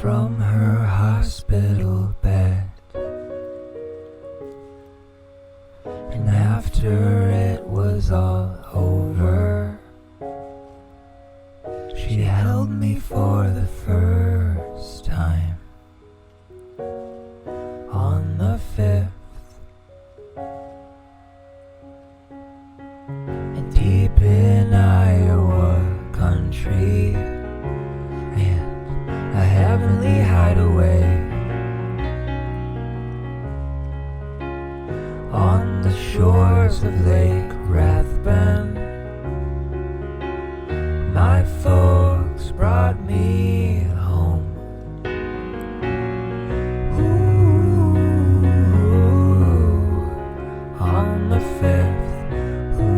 from her hospital bed. And after it was all over, she held me for the first time on the 5th. And deep in Iowa country, and a heavenly hideaway, on the shores of Lake Rathben, my folks brought me home. Ooh, on the 5th, ooh,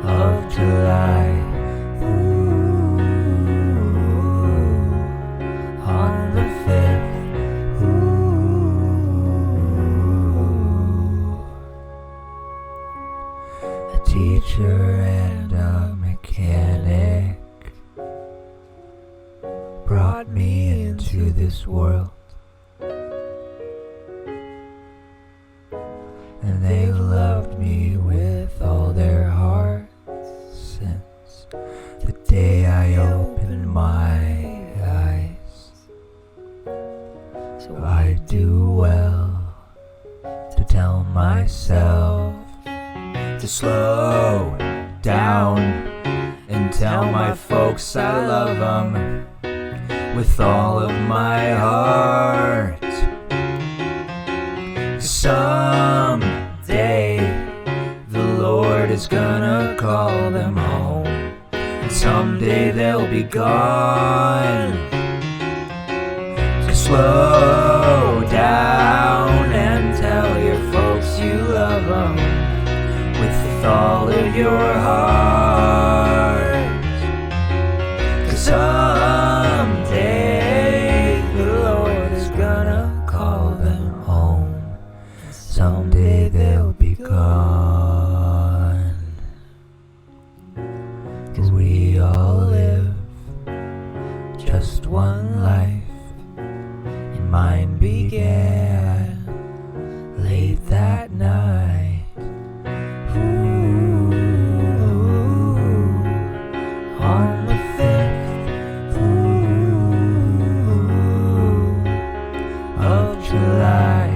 of July. Ooh, on the 5th, ooh, a teacher and a mechanic brought me into this world, and they've loved me with all their hearts since the day I opened my eyes. So I do well to tell myself to slow down and tell my folks I love them with all of my heart. Someday the Lord is gonna call them home, and someday they'll be gone. So slow down and tell your folks you love them with all of your heart. 'Cause someday the Lord is gonna call them home. Someday they'll be gone. 'Cause we all live just one life, and mine began late that night. Ooh, on the 5th, ooh, of July.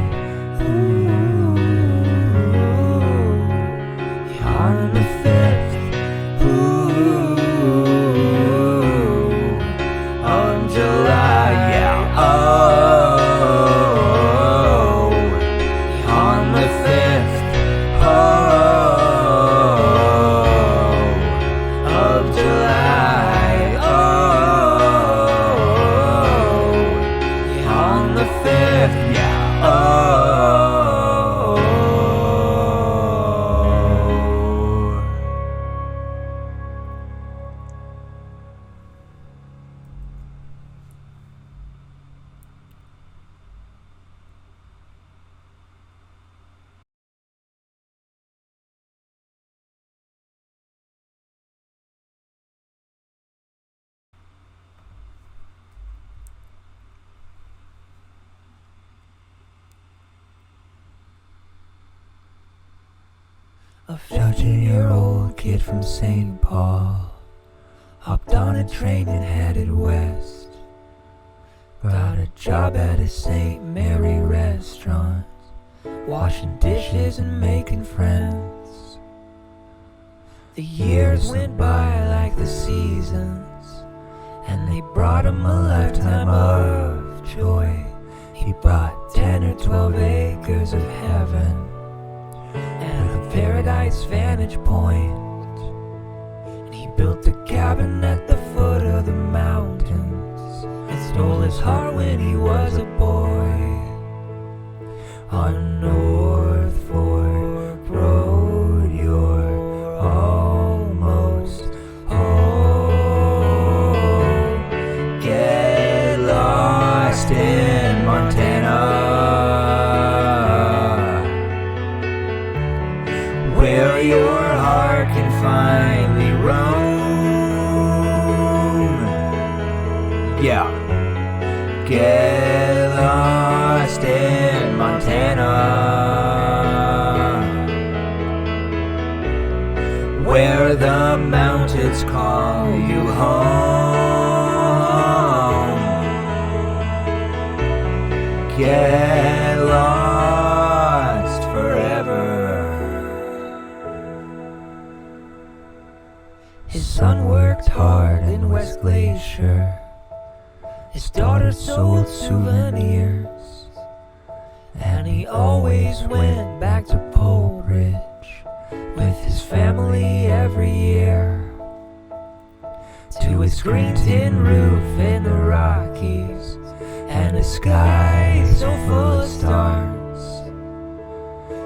Ooh, on the 5th, ooh, of July, yeah. Oh, on the 5th, oh, of July. Oh, on the 5th, yeah. Oh. A 15-year-old kid from St. Paul hopped on a train and headed west. Got a job at a St. Mary restaurant, washing dishes and making friends. The years went by like the seasons, and they brought him a lifetime of joy. He bought 10 or 12 acres of heaven and a paradise vantage point, and he built a cabin at the foot of the mountains. It stole his heart when he was a boy. On North Fork Road, you're almost home. Get lost in Montana, where your heart can finally roam. Yeah. Get lost in Montana, where the mountains call you home. Get lost forever. His son worked hard in West Glacier. His daughter sold souvenirs, and he always went back to Pole Ridge with his family every year, to his green tin roof in the Rockies and a sky so full of stars.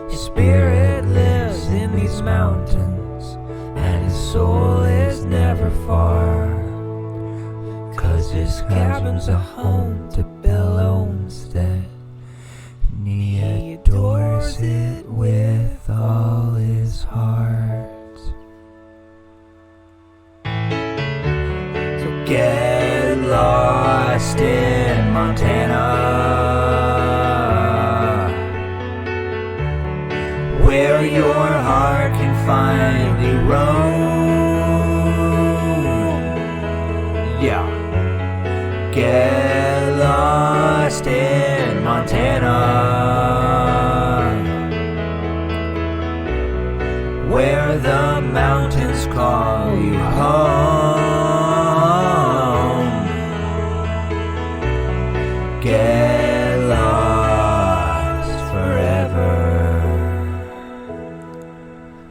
His spirit lives in these mountains, and his soul is never far. 'Cause his cabin's a home to Bill Olmsted, and he adores it with all his heart. So get lost in Montana, where your heart can finally roam. Yeah. Get lost in Montana, where the mountains call you home. Get lost forever,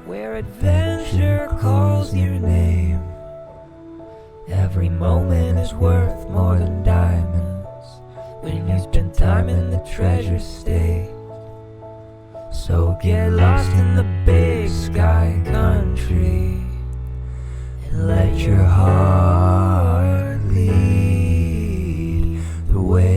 where adventure calls your name. Every moment is worth more than diamonds when you spend time in the treasure state. So get lost in the big sky country and let your heart lead the way.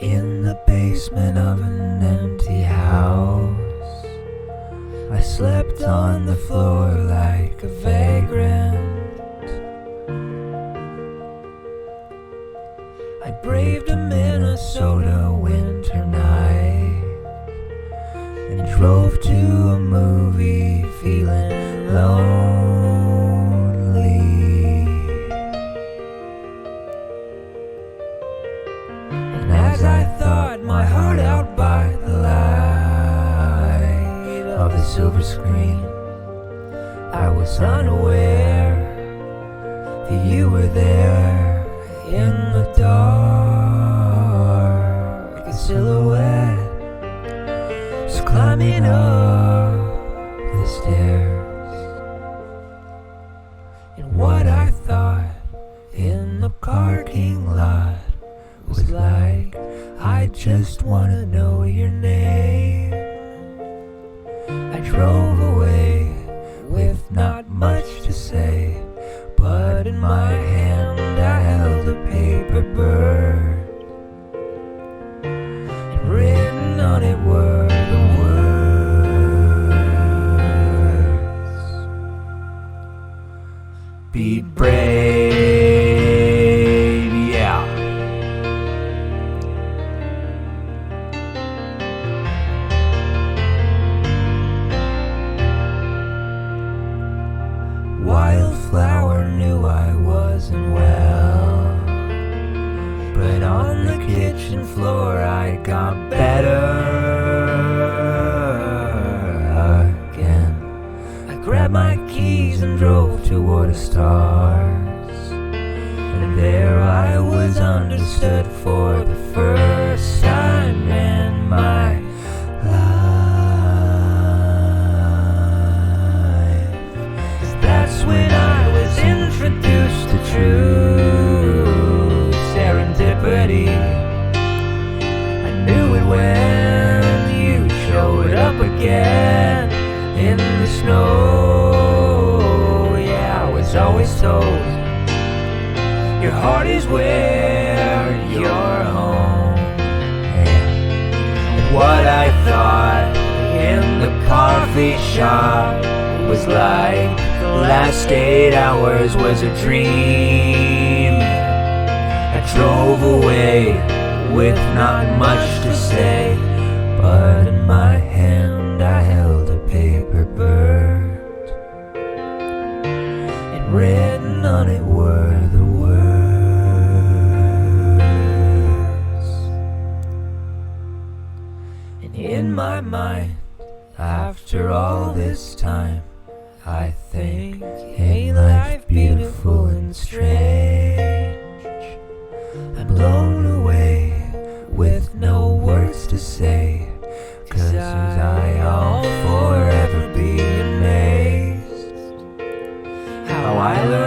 In the basement of an empty house, I slept on the floor like a vagrant. I braved a Minnesota winter night and drove to a movie feeling lonely. And as I thought my heart out by the light of the silver screen, I was unaware that you were there in the dark, a silhouette was climbing up the stairs. And what I thought in the parking lot was like, I just wanna know your name. I drove away with not much to say, but in my hand I held a paper bird, and written on it were the words, be brave, yeah. Wildflower knew I wasn't well, but on the kitchen floor I got better again. I grabbed my keys and drove toward the stars. And there I was understood for the first time in my life. That's when I was introduced to true serendipity. I knew it when you showed up again in the snow. Yeah, I was always told your heart is where you're home. And what I thought in the coffee shop was like the last 8 hours was a dream. I drove away with not much to say, but in my hand I held a paper bird, and written on it were the words. And in my mind, after all this time, I think, ain't life beautiful and strange? I'm blown away with no words to say, 'cause I'll forever be amazed how I learned